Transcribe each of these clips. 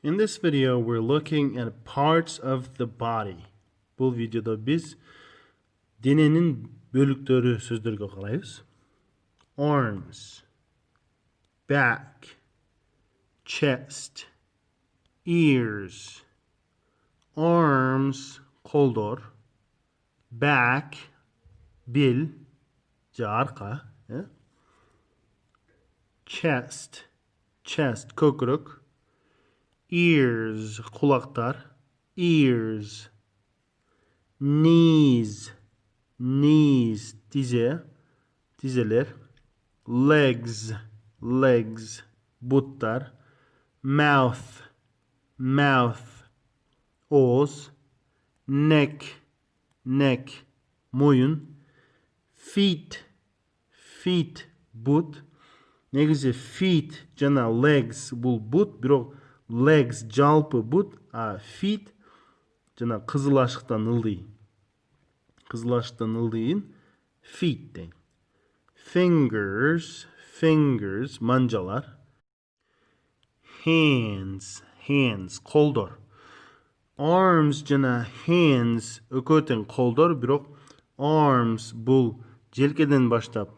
In this video, we're looking at parts of the body. Бұл видеода biz дененің бөліктері сөздөргө карайбыз. Arms, back, chest, ears. Arms, koldur. Back, bel, arka. Chest, kökürük. Ears, kulaklar. Ears. Knees, dizeler. Legs, butlar. Mouth, ağız. Neck, moyun. Feet, but. Негизи feet жана legs бул but, бирок legs жалпы but, а feet жана кызыл ашыктан ылдый. Feet дейт. Fingers, манжалар. Hands, колдор. Arms жана hands өкөтен колдор, бирок arms бул желкеден баштап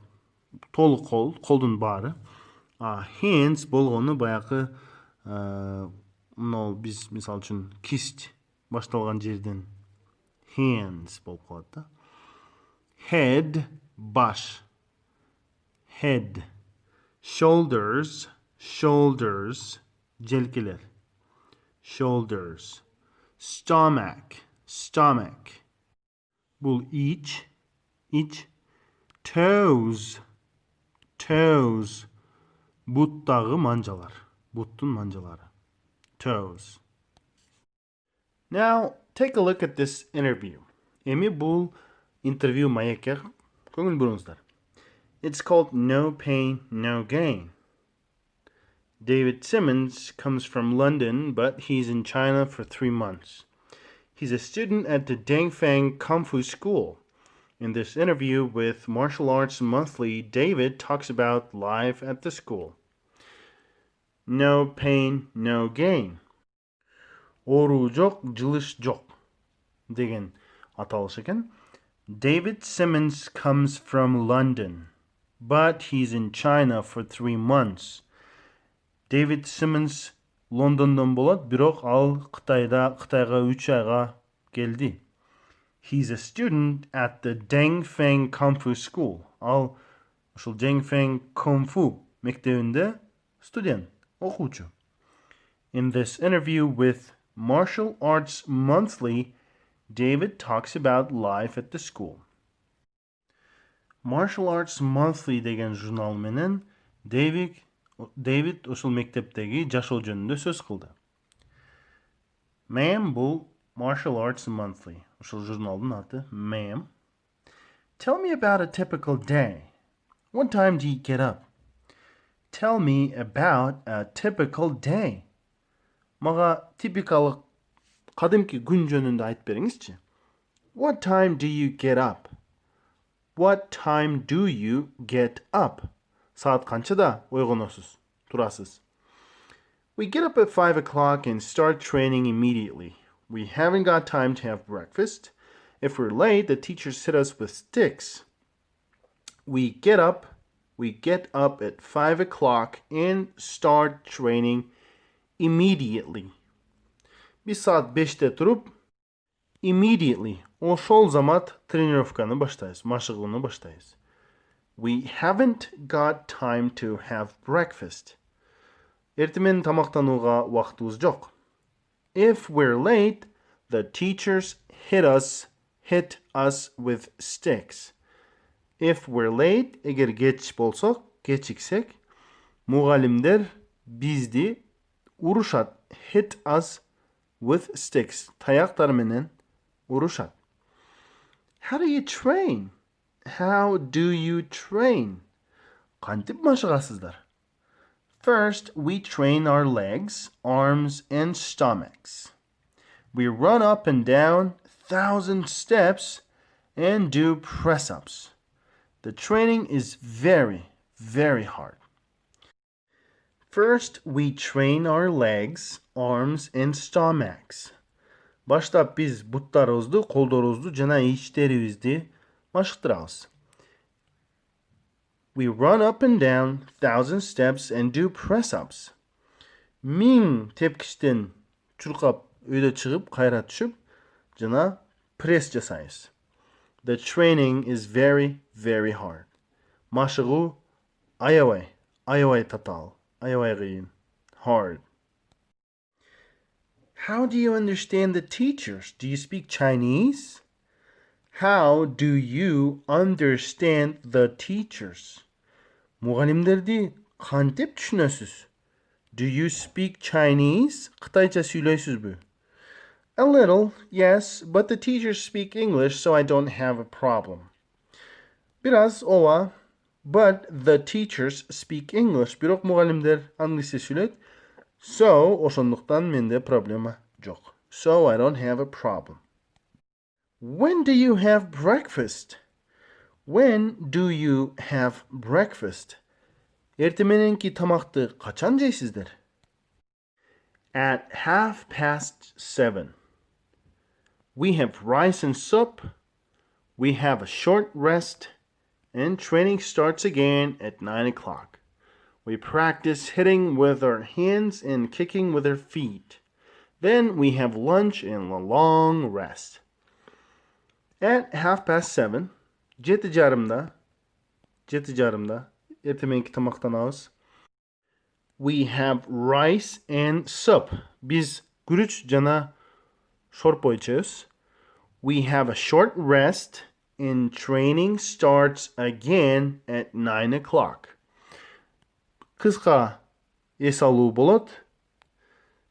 толук колдун баары. Hands болгону баягы мынау биз мисалы үчүн кисть башталган жерден hands болуп калат да. Head, баш. Head. Shoulders, желкелер. Shoulders. Stomach. Бул iç. Toes. Буттагы манжалар. Буттун манжалары. Toes. Now, take a look at this interview. Эми бул интервью маекке көңүл буруңуздар. It's called No Pain, No Gain. David Simmons comes from London, but he's in China for 3 months. He's a student at the Dengfang Kung Fu School. In this interview with Martial Arts Monthly, David talks about life at the school. No pain, no gain. Оору жок, жылыш жок деген аталыш экен. David Simmons comes from London, but he's in China for 3 months. David Simmons Лондондон болот, бирок ал Кытайга 3 айга келди. He's a student at the Dengfang Kung Fu School. Ал ошол Dengfang Kung Fu мектебинде студент, окуучу. In this interview with Martial Arts Monthly, David talks about life at the school. Martial Arts Monthly деген журнал менен David ошол мектептеги жашоо жөнүндө сөз кылды. Ma'am, бул Martial Arts Monthly. Ошол журналдын аты Ma'am. Tell me about a typical day. What time do you get up? Tell me about a typical day. Мага типикалык кадимки күн жөнүндө айтып бериңизчи. What time do you get up? What time do you get up? Саат канчада ойгоносуз, турасыз? We get up at 5 o'clock and start training immediately. We haven't got time to have breakfast. If we're late, the teachers hit us with sticks. We get up at 5 o'clock and start training immediately. Biz saat 5'te turup immediately, ошол замат тренировканы баштайбыз, машыгууну баштайбыз. We haven't got time to have breakfast. Эртең менен тамактанууга убактыбыз жок. If we're late, the teachers hit us with sticks. If we're late, эгер кеч болсок, кечиксек, мугалимдер бизди урушат. Hit us with sticks. Таяктар менен урушат. How do you train? Кантип машыгасыздар? First, we train our legs, arms, and stomachs. We run up and down 1,000 steps and do press-ups. The training is very, very hard. First, we train our legs, arms and stomachs. Баштап биз буттарыбызды, колдорубузду жана ичтерибизди машыктырабыз. We run up and down 1,000 steps and do press-ups. 1000 tepkичтен чуркап, өйдө чыгып, кайра түшүп, жана пресс жасайбыз. The training is very, very hard. Машыгуу аябай татаал, аябай кыйын. Hard. How do you understand the teachers? Do you speak Chinese? How do you understand the teachers? Мугалимдерди кантип түшүнөсүз? Do you speak Chinese? Кытайча сүйлөйсүзбү? A little, yes, but the teachers speak English, so I don't have a problem. Biraz, ооба, but the teachers speak English. Бирок мугалимдер англисче сүйлөйт. So, ошондуктан менде проблема жок. So, I don't have a problem. When do you have breakfast? When do you have breakfast? Эртең мененки тамакты качан жейсиздер? At 7:30. We have rice and soup. We have a short rest. And training starts again at 9 o'clock. We practice hitting with our hands and kicking with our feet. Then we have lunch and a long rest. At 7:30, жети жарымда, эртең мененки тамактанабыз. We have rice and soup. Biz күрүч жана шорпо ичебиз. We have a short rest and training starts again at 9 o'clock. Кыска эс алуу болот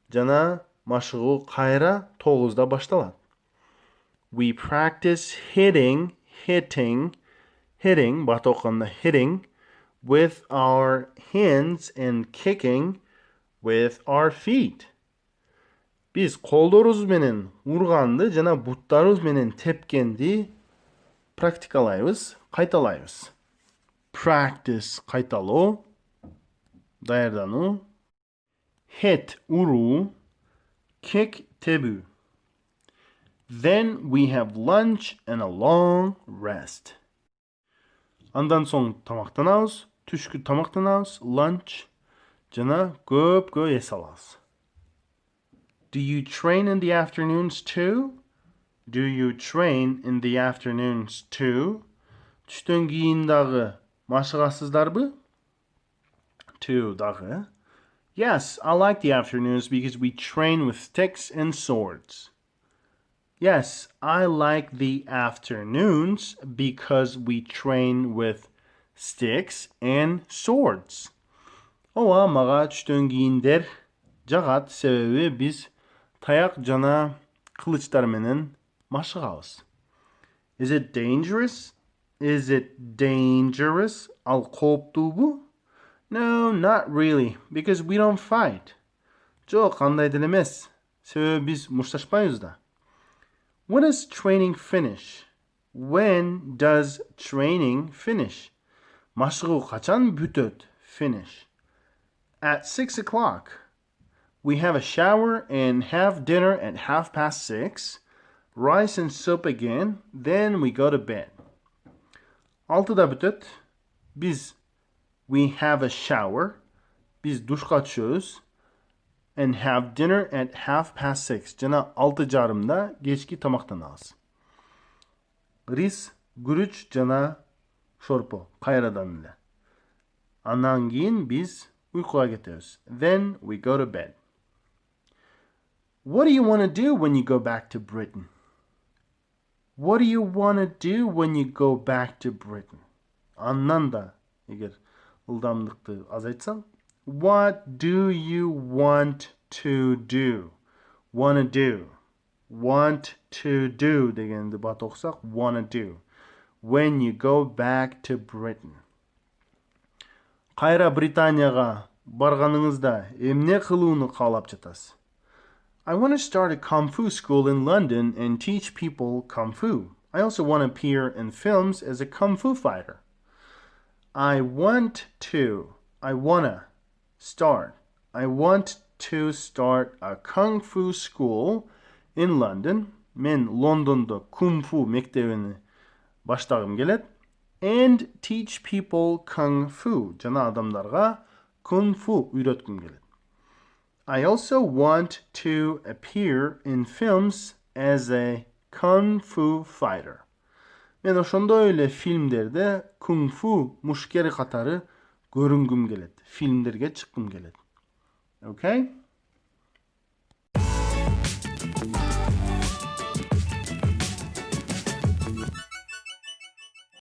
жана машыгуу кайра 9да башталат. We practice hitting, бат окуганда hitting with our hands and kicking with our feet. Biz колдорубуз менен урганды жана буттарыбыз менен тепкенди практикалайбыз, кайталайбыз. Practice кайталоо, даярдануу. Hit уруу, kick тебүү. Then we have lunch and a long rest. Андан соң тамактанабыз, түшкү тамактанабыз, lunch жана көп эс алабыз. Do you train in the afternoons too? Do you train in the afternoons too? Түштөн кийин дагы машыгасыздарбы? Too дагы. Yes, I like the afternoons because we train with sticks and swords. Yes, I like the afternoons because we train with sticks and swords. Ооба, мага түштөн кийиндер жагат, себеби биз таяк жана кылычтар менен машыгабыз. Is it dangerous? Is it dangerous? Ал кооптуубу? No, not really, because we don't fight. Жок, андай деле эмес. Себеби биз мушташпайбыз да. When does training finish? When does training finish? Машыгуу качан бүтөт? Finish. At 6 o'clock. We have a shower and have dinner at 6:30. Rice and soup again. Then we go to bed. 6-да бүтөт. We have a shower. Biz duşka түшөбүz. And have dinner at 6:30. Жана 6:30да кечки тамактанабыз. Рис, күрүч жана шорпо кайрадан эле. Андан кийин биз уйкуга кетебиз. Then we go to bed. What do you want to do when you go back to Britain? What do you want to do when you go back to Britain? Андан да эгер ылдамдыкты азайтсаң, what do you want to do? Want to do дегенди бат окусак, want to do. When you go back to Britain. Кайра Британияга барганыңызда эмне кылууну каалап жатасыз? I want to start a Kung Fu school in London and teach people Kung Fu. I also want to appear in films as a Kung Fu fighter. I want to start. I want to start a kung fu school in London. Мен Лондондо кунг-фу мектебини баштагым келет. And teach people kung fu. Жана адамдарга кунг-фу үйрөткүм келет. I also want to appear in films as a kung fu fighter. Мен ошондой эле фильмдерде кунг-фу мушкери катары көрүнгүм келет. Фильмдерге чыккым келет. Okay?